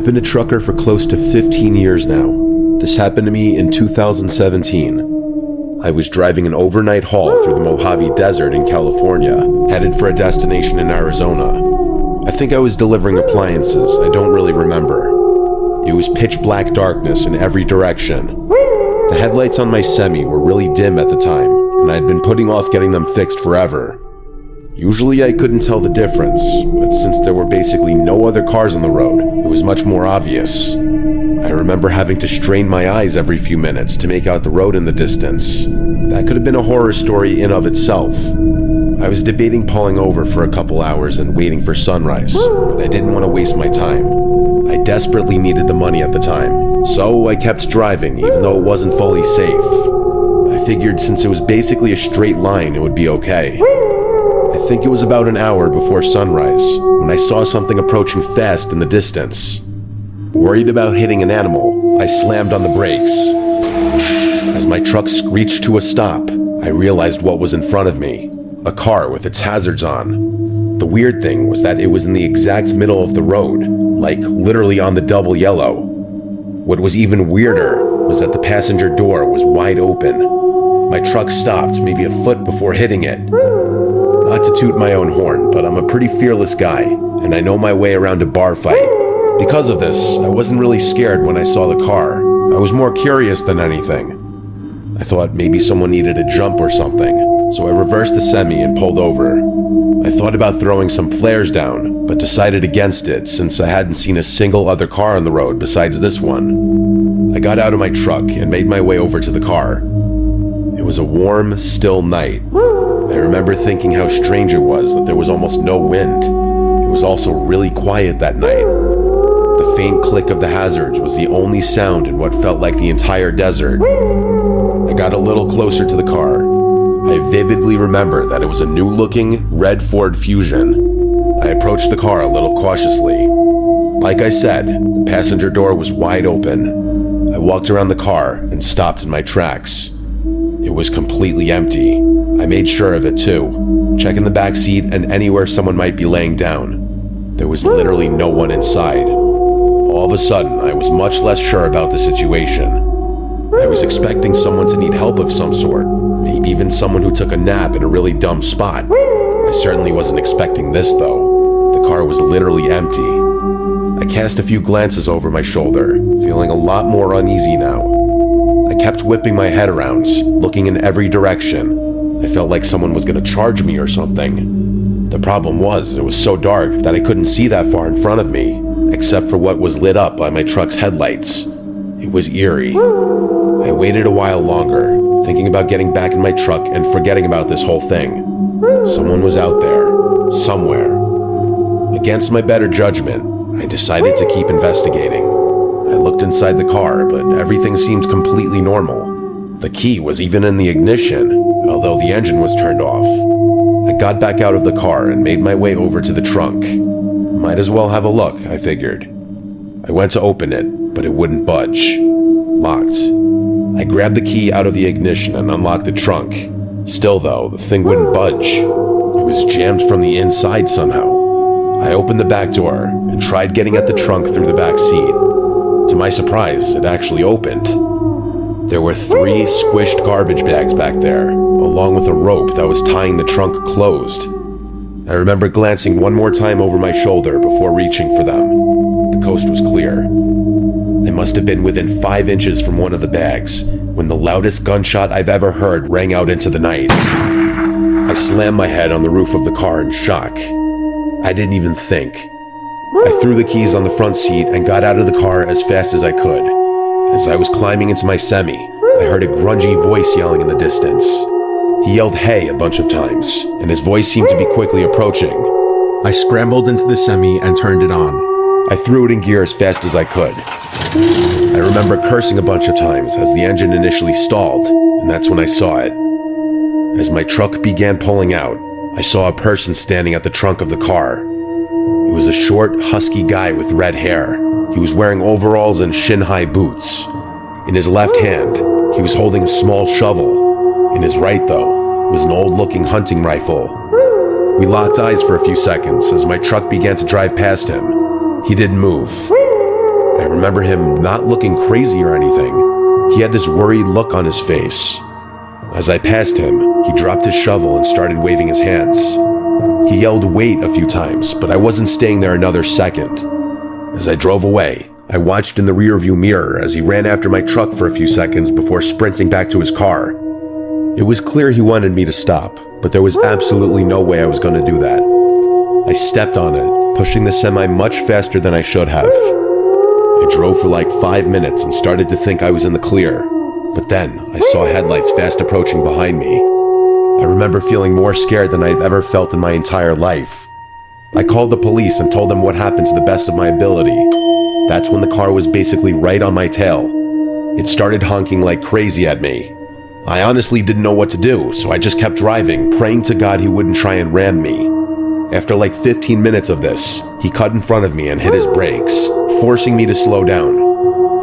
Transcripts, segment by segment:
I've been a trucker for close to 15 years now. This happened to me in 2017. I was driving an overnight haul through the Mojave Desert in California, headed for a destination in Arizona. I think I was delivering appliances, I don't really remember. It was pitch black darkness in every direction. The headlights on my semi were really dim at the time, and I'd been putting off getting them fixed forever. Usually I couldn't tell the difference, but since there were basically no other cars on the road, it was much more obvious. I remember having to strain my eyes every few minutes to make out the road in the distance. That could have been a horror story in of itself. I was debating pulling over for a couple hours and waiting for sunrise, but I didn't want to waste my time. I desperately needed the money at the time, so I kept driving even though it wasn't fully safe. I figured since it was basically a straight line, it would be okay. I think it was about an hour before sunrise when I saw something approaching fast in the distance. Worried about hitting an animal, I slammed on the brakes. As my truck screeched to a stop, I realized what was in front of me. A car with its hazards on. The weird thing was that it was in the exact middle of the road, like literally on the double yellow. What was even weirder was that the passenger door was wide open. My truck stopped maybe a foot before hitting it. Not to toot my own horn, but I'm a pretty fearless guy, and I know my way around a bar fight. Because of this, I wasn't really scared when I saw the car. I was more curious than anything. I thought maybe someone needed a jump or something, so I reversed the semi and pulled over. I thought about throwing some flares down, but decided against it since I hadn't seen a single other car on the road besides this one. I got out of my truck and made my way over to the car. It was a warm, still night. I remember thinking how strange it was that there was almost no wind. It was also really quiet that night. The faint click of the hazards was the only sound in what felt like the entire desert. I got a little closer to the car. I vividly remember that it was a new-looking red Ford Fusion. I approached the car a little cautiously. Like I said, the passenger door was wide open. I walked around the car and stopped in my tracks. It was completely empty. I made sure of it too, checking the back seat and anywhere someone might be laying down. There was literally no one inside. All of a sudden, I was much less sure about the situation. I was expecting someone to need help of some sort, maybe even someone who took a nap in a really dumb spot. I certainly wasn't expecting this though. The car was literally empty. I cast a few glances over my shoulder, feeling a lot more uneasy now. I kept whipping my head around, looking in every direction. I felt like someone was going to charge me or something. The problem was, it was so dark that I couldn't see that far in front of me, except for what was lit up by my truck's headlights. It was eerie. I waited a while longer, thinking about getting back in my truck and forgetting about this whole thing. Someone was out there, somewhere. Against my better judgment, I decided to keep investigating. I looked inside the car, but everything seemed completely normal. The key was even in the ignition, although the engine was turned off. I got back out of the car and made my way over to the trunk. Might as well have a look, I figured. I went to open it, but it wouldn't budge. Locked. I grabbed the key out of the ignition and unlocked the trunk. Still though, the thing wouldn't budge. It was jammed from the inside somehow. I opened the back door and tried getting at the trunk through the back seat. To my surprise, it actually opened. There were 3 squished garbage bags back there, along with a rope that was tying the trunk closed. I remember glancing one more time over my shoulder before reaching for them. The coast was clear. I must have been within 5 inches from one of the bags when the loudest gunshot I've ever heard rang out into the night. I slammed my head on the roof of the car in shock. I didn't even think. I threw the keys on the front seat and got out of the car as fast as I could. As I was climbing into my semi, I heard a grungy voice yelling in the distance. He yelled "hey" a bunch of times, and his voice seemed to be quickly approaching. I scrambled into the semi and turned it on. I threw it in gear as fast as I could. I remember cursing a bunch of times as the engine initially stalled, and that's when I saw it. As my truck began pulling out, I saw a person standing at the trunk of the car. It was a short, husky guy with red hair. He was wearing overalls and shin-high boots. In his left hand, he was holding a small shovel. In his right, though, was an old-looking hunting rifle. We locked eyes for a few seconds as my truck began to drive past him. He didn't move. remember him not looking crazy or anything. He had this worried look on his face. As I passed him, he dropped his shovel and started waving his hands. He yelled "wait" a few times, but I wasn't staying there another second. As I drove away, I watched in the rearview mirror as he ran after my truck for a few seconds before sprinting back to his car. It was clear he wanted me to stop, but there was absolutely no way I was going to do that. I stepped on it, pushing the semi much faster than I should have. I drove for like 5 minutes and started to think I was in the clear, but then I saw headlights fast approaching behind me. I remember feeling more scared than I've ever felt in my entire life. I called the police and told them what happened to the best of my ability. That's when the car was basically right on my tail. It started honking like crazy at me. I honestly didn't know what to do, so I just kept driving, praying to God he wouldn't try and ram me. After like 15 minutes of this, he cut in front of me and hit his brakes, forcing me to slow down.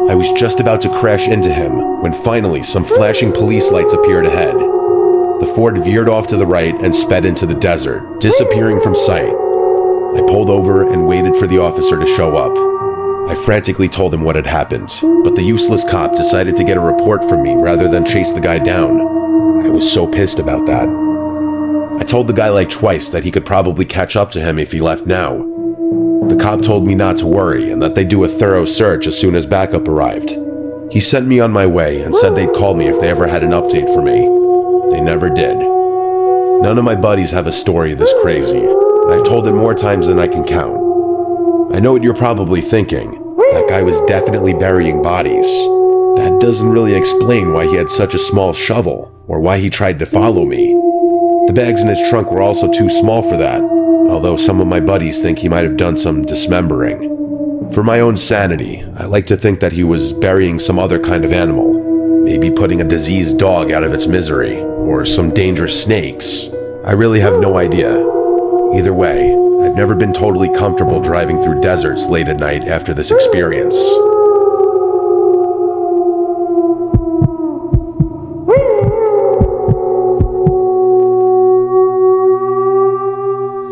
I was just about to crash into him when finally some flashing police lights appeared ahead. The Ford veered off to the right and sped into the desert, disappearing from sight. I pulled over and waited for the officer to show up. I frantically told him what had happened, but the useless cop decided to get a report from me rather than chase the guy down. I was so pissed about that. I told the guy like twice that he could probably catch up to him if he left now. The cop told me not to worry and that they'd do a thorough search as soon as backup arrived. He sent me on my way and said they'd call me if they ever had an update for me. They never did. None of my buddies have a story this crazy, and I've told it more times than I can count. I know what you're probably thinking. That guy was definitely burying bodies. That doesn't really explain why he had such a small shovel, or why he tried to follow me. The bags in his trunk were also too small for that, although some of my buddies think he might have done some dismembering. For my own sanity, I like to think that he was burying some other kind of animal, maybe putting a diseased dog out of its misery, or some dangerous snakes. I really have no idea. Either way, I've never been totally comfortable driving through deserts late at night after this experience.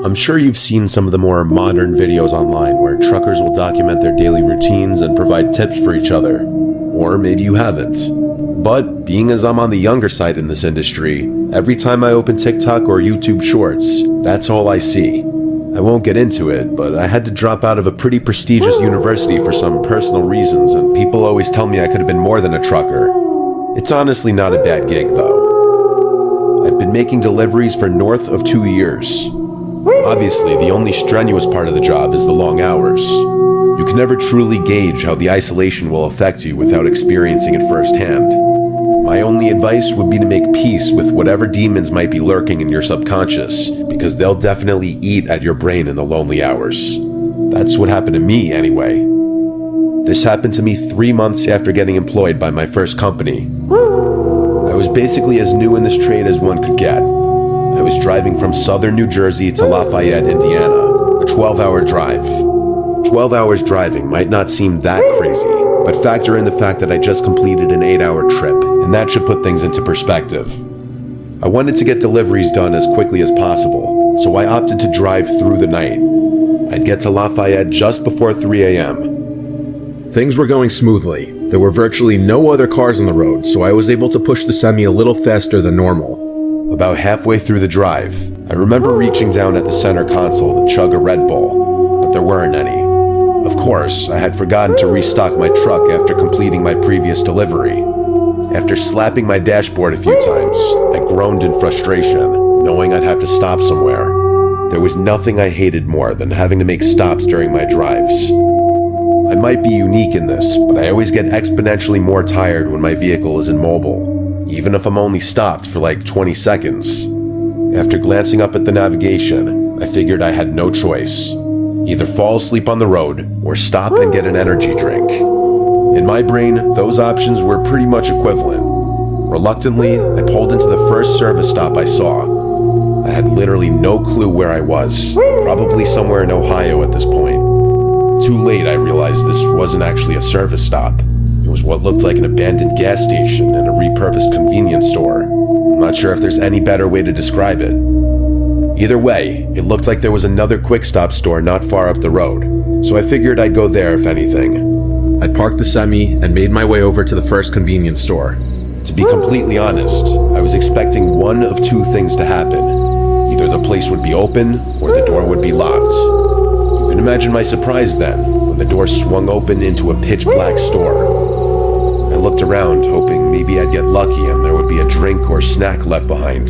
I'm sure you've seen some of the more modern videos online where truckers will document their daily routines and provide tips for each other. Or maybe you haven't. But being as I'm on the younger side in this industry, every time I open TikTok or YouTube Shorts, that's all I see. I won't get into it, but I had to drop out of a pretty prestigious university for some personal reasons, and people always tell me I could have been more than a trucker. It's honestly not a bad gig, though. I've been making deliveries for north of 2 years. Obviously, the only strenuous part of the job is the long hours. You can never truly gauge how the isolation will affect you without experiencing it firsthand. My only advice would be to make peace with whatever demons might be lurking in your subconscious, because they'll definitely eat at your brain in the lonely hours. That's what happened to me, anyway. This happened to me 3 months after getting employed by my first company. I was basically as new in this trade as one could get. I was driving from southern New Jersey to Lafayette, Indiana, a 12-hour drive. 12 hours driving might not seem that crazy, but factor in the fact that I just completed an 8-hour trip, and that should put things into perspective. I wanted to get deliveries done as quickly as possible, so I opted to drive through the night. I'd get to Lafayette just before 3 a.m. Things were going smoothly. There were virtually no other cars on the road, so I was able to push the semi a little faster than normal. About halfway through the drive, I remember reaching down at the center console to chug a Red Bull, but there weren't any. Of course, I had forgotten to restock my truck after completing my previous delivery. After slapping my dashboard a few times, I groaned in frustration, knowing I'd have to stop somewhere. There was nothing I hated more than having to make stops during my drives. I might be unique in this, but I always get exponentially more tired when my vehicle is immobile, even if I'm only stopped for like 20 seconds. After glancing up at the navigation, I figured I had no choice. Either fall asleep on the road, or stop and get an energy drink. In my brain, those options were pretty much equivalent. Reluctantly, I pulled into the first service stop I saw. I had literally no clue where I was, probably somewhere in Ohio at this point. Too late, I realized this wasn't actually a service stop. It was what looked like an abandoned gas station and a repurposed convenience store. I'm not sure if there's any better way to describe it. Either way, it looked like there was another quick stop store not far up the road, so I figured I'd go there if anything. I parked the semi and made my way over to the first convenience store. To be completely honest, I was expecting one of two things to happen. Either the place would be open or the door would be locked. You can imagine my surprise then when the door swung open into a pitch black store. I looked around hoping maybe I'd get lucky and there would be a drink or snack left behind.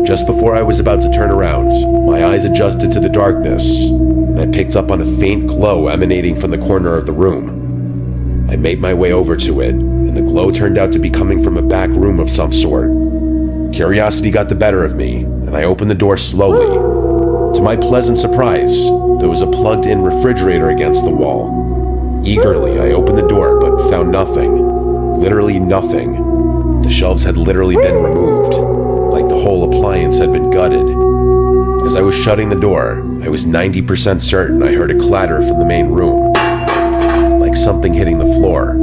Just before I was about to turn around, my eyes adjusted to the darkness and I picked up on a faint glow emanating from the corner of the room. I made my way over to it, and the glow turned out to be coming from a back room of some sort. Curiosity got the better of me, and I opened the door slowly. To my pleasant surprise, there was a plugged-in refrigerator against the wall. Eagerly, I opened the door, but found nothing. Literally nothing. The shelves had literally been removed, like the whole appliance had been gutted. As I was shutting the door, I was 90% certain I heard a clatter from the main room, like something hitting the floor.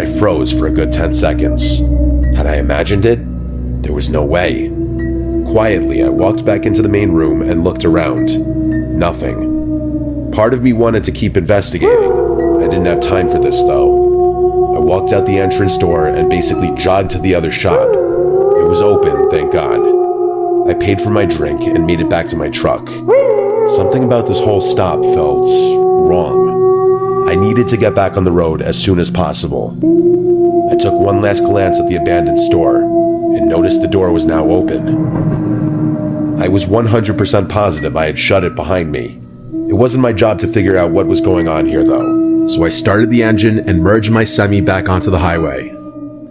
I froze for a good 10 seconds. Had I imagined it? There was no way. Quietly, I walked back into the main room and looked around. Nothing. Part of me wanted to keep investigating. I didn't have time for this, though. I walked out the entrance door and basically jogged to the other shop. It was open, thank God. I paid for my drink and made it back to my truck. Something about this whole stop felt wrong. I needed to get back on the road as soon as possible. I took one last glance at the abandoned store and noticed the door was now open. I was 100% positive I had shut it behind me. It wasn't my job to figure out what was going on here though, so I started the engine and merged my semi back onto the highway.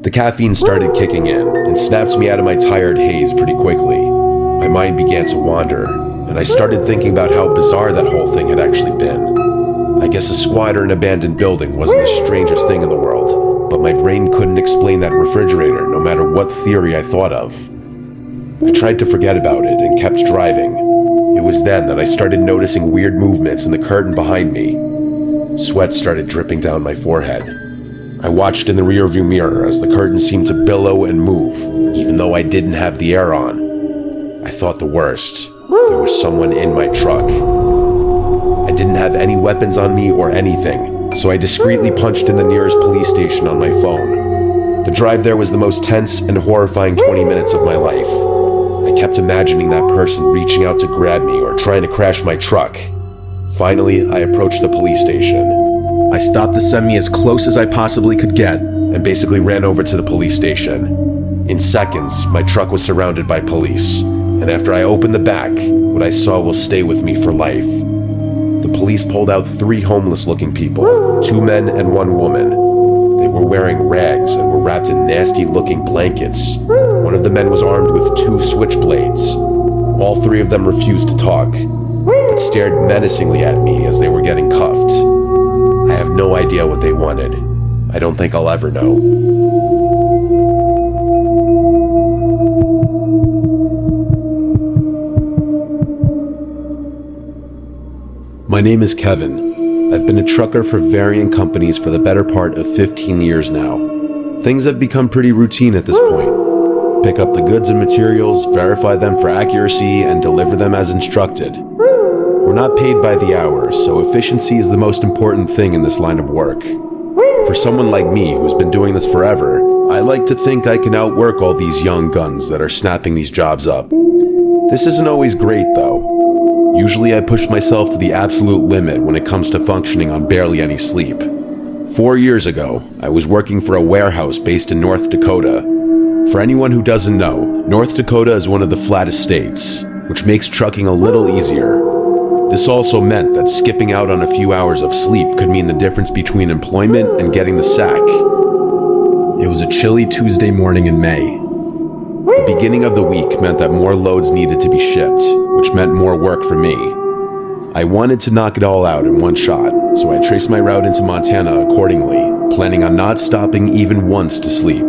The caffeine started kicking in and snapped me out of my tired haze pretty quickly. My mind began to wander, and I started thinking about how bizarre that whole thing had actually been. I guess a squatter in an abandoned building wasn't the strangest thing in the world, but my brain couldn't explain that refrigerator no matter what theory I thought of. I tried to forget about it and kept driving. It was then that I started noticing weird movements in the curtain behind me. Sweat started dripping down my forehead. I watched in the rearview mirror as the curtain seemed to billow and move, even though I didn't have the air on. I thought the worst. There was someone in my truck. I didn't have any weapons on me or anything, so I discreetly punched in the nearest police station on my phone. The drive there was the most tense and horrifying 20 minutes of my life. I kept imagining that person reaching out to grab me or trying to crash my truck. Finally, I approached the police station. I stopped the semi as close as I possibly could get and basically ran over to the police station. In seconds, my truck was surrounded by police, and after I opened the back, what I saw will stay with me for life. The police pulled out 3 homeless-looking people, 2 men and 1 woman. They were wearing rags and were wrapped in nasty-looking blankets. One of the men was armed with 2 switchblades. All 3 of them refused to talk, but stared menacingly at me as they were getting cuffed. I have no idea what they wanted. I don't think I'll ever know. My name is Kevin. I've been a trucker for varying companies for the better part of 15 years now. Things have become pretty routine at this point. Pick up the goods and materials, verify them for accuracy, and deliver them as instructed. We're not paid by the hour, so efficiency is the most important thing in this line of work. For someone like me who's been doing this forever, I like to think I can outwork all these young guns that are snapping these jobs up. This isn't always great though. Usually I push myself to the absolute limit when it comes to functioning on barely any sleep. 4 years ago, I was working for a warehouse based in North Dakota. For anyone who doesn't know, North Dakota is one of the flattest states, which makes trucking a little easier. This also meant that skipping out on a few hours of sleep could mean the difference between employment and getting the sack. It was a chilly Tuesday morning in May. The beginning of the week meant that more loads needed to be shipped, which meant more work for me. I wanted to knock it all out in one shot, so I traced my route into Montana accordingly, planning on not stopping even once to sleep.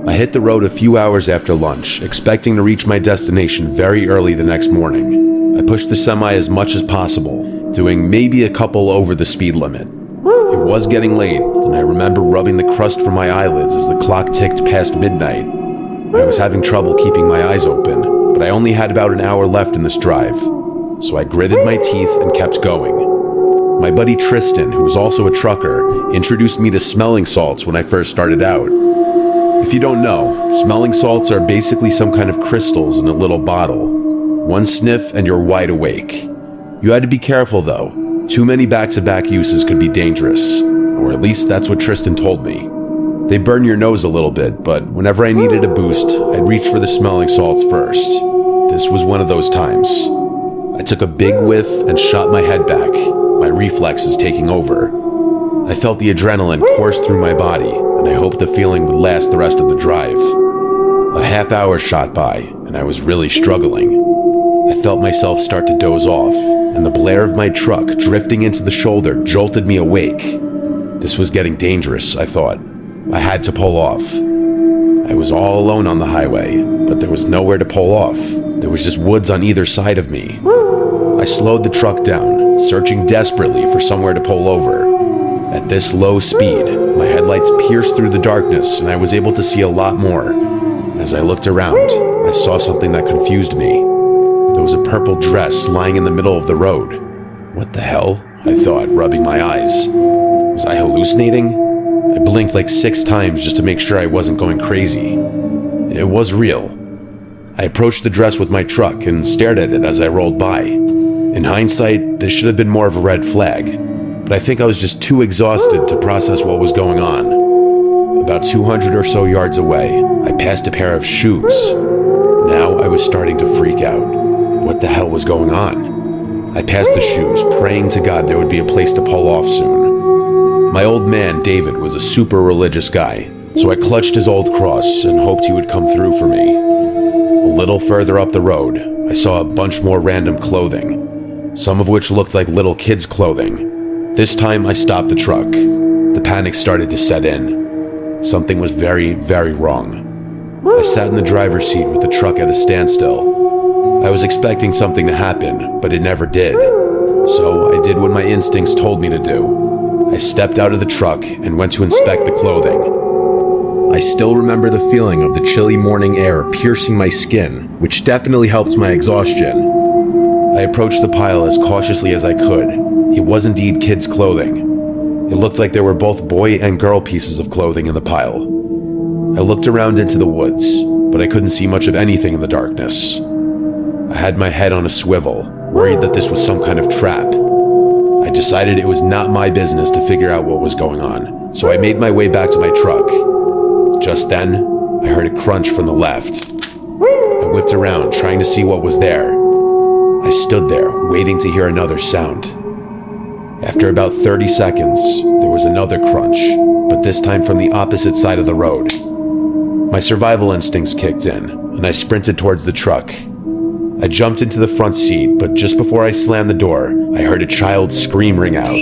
I hit the road a few hours after lunch, expecting to reach my destination very early the next morning. I pushed the semi as much as possible, doing maybe a couple over the speed limit. It was getting late, and I remember rubbing the crust from my eyelids as the clock ticked past midnight. I was having trouble keeping my eyes open, but I only had about an hour left in this drive, so I gritted my teeth and kept going. My buddy Tristan, who was also a trucker, introduced me to smelling salts when I first started out. If you don't know, smelling salts are basically some kind of crystals in a little bottle. One sniff and you're wide awake. You had to be careful though. Too many back-to-back uses could be dangerous, or at least that's what Tristan told me. They burn your nose a little bit, but whenever I needed a boost, I'd reach for the smelling salts first. This was one of those times. I took a big whiff and shot my head back, my reflexes taking over. I felt the adrenaline course through my body, and I hoped the feeling would last the rest of the drive. A half hour shot by, and I was really struggling. I felt myself start to doze off, and the blare of my truck drifting into the shoulder jolted me awake. This was getting dangerous, I thought. I had to pull off. I was all alone on the highway, but there was nowhere to pull off. There was just woods on either side of me. I slowed the truck down, searching desperately for somewhere to pull over. At this low speed, my headlights pierced through the darkness and I was able to see a lot more. As I looked around, I saw something that confused me. There was a purple dress lying in the middle of the road. What the hell? I thought, rubbing my eyes. Was I hallucinating? I blinked like 6 times just to make sure I wasn't going crazy. It was real. I approached the dress with my truck and stared at it as I rolled by. In hindsight, this should have been more of a red flag, but I think I was just too exhausted to process what was going on. About 200 or so yards away, I passed a pair of shoes. Now I was starting to freak out. What the hell was going on? I passed the shoes, praying to God there would be a place to pull off soon. My old man, David, was a super religious guy, so I clutched his old cross and hoped he would come through for me. A little further up the road, I saw a bunch more random clothing, some of which looked like little kids' clothing. This time I stopped the truck. The panic started to set in. Something was very, very wrong. I sat in the driver's seat with the truck at a standstill. I was expecting something to happen, but it never did. So I did what my instincts told me to do. I stepped out of the truck and went to inspect the clothing. I still remember the feeling of the chilly morning air piercing my skin, which definitely helped my exhaustion. I approached the pile as cautiously as I could. It was indeed kids' clothing. It looked like there were both boy and girl pieces of clothing in the pile. I looked around into the woods, but I couldn't see much of anything in the darkness. I had my head on a swivel, worried that this was some kind of trap. I decided it was not my business to figure out what was going on, so I made my way back to my truck. Just then, I heard a crunch from the left. I whipped around, trying to see what was there. I stood there, waiting to hear another sound. After about 30 seconds, there was another crunch, but this time from the opposite side of the road. My survival instincts kicked in, and I sprinted towards the truck. I jumped into the front seat, but just before I slammed the door, I heard a child's scream ring out.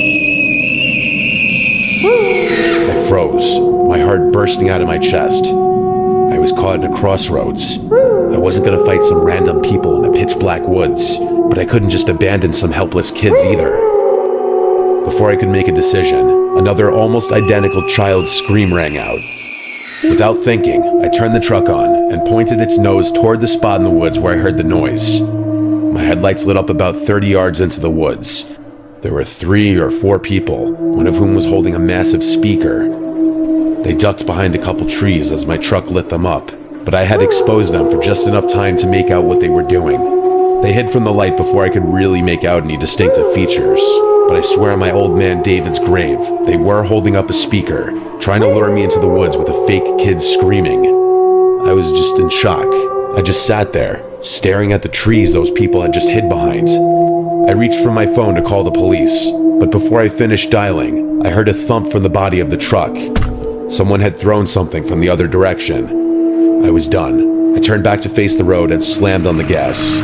I froze, my heart bursting out of my chest. I was caught in a crossroads. I wasn't going to fight some random people in the pitch-black woods, but I couldn't just abandon some helpless kids either. Before I could make a decision, another almost identical child's scream rang out. Without thinking, I turned the truck on and pointed its nose toward the spot in the woods where I heard the noise. My headlights lit up about 30 yards into the woods. There were 3 or 4 people, one of whom was holding a massive speaker. They ducked behind a couple trees as my truck lit them up, but I had exposed them for just enough time to make out what they were doing. They hid from the light before I could really make out any distinctive features, but I swear on my old man David's grave, they were holding up a speaker, trying to lure me into the woods with a fake kid screaming. I was just in shock. I just sat there, staring at the trees those people had just hid behind. I reached for my phone to call the police, but before I finished dialing, I heard a thump from the body of the truck. Someone had thrown something from the other direction. I was done. I turned back to face the road and slammed on the gas.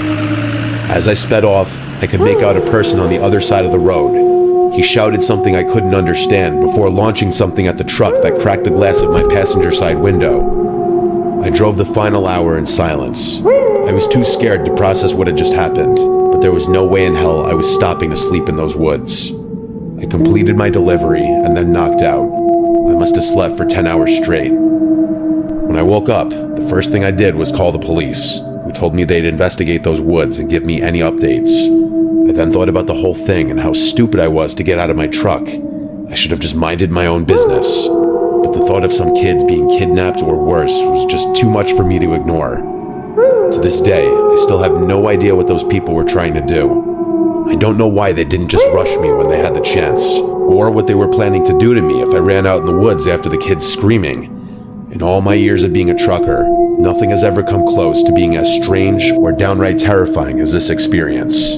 As I sped off, I could make out a person on the other side of the road. He shouted something I couldn't understand before launching something at the truck that cracked the glass of my passenger side window. I drove the final hour in silence. I was too scared to process what had just happened, but there was no way in hell I was stopping to sleep in those woods. I completed my delivery and then knocked out. I must have slept for 10 hours straight. When I woke up, the first thing I did was call the police, who told me they'd investigate those woods and give me any updates. I then thought about the whole thing and how stupid I was to get out of my truck. I should have just minded my own business. But the thought of some kids being kidnapped or worse was just too much for me to ignore. To this day, I still have no idea what those people were trying to do. I don't know why they didn't just rush me when they had the chance, or what they were planning to do to me if I ran out in the woods after the kids screaming. In all my years of being a trucker, nothing has ever come close to being as strange or downright terrifying as this experience.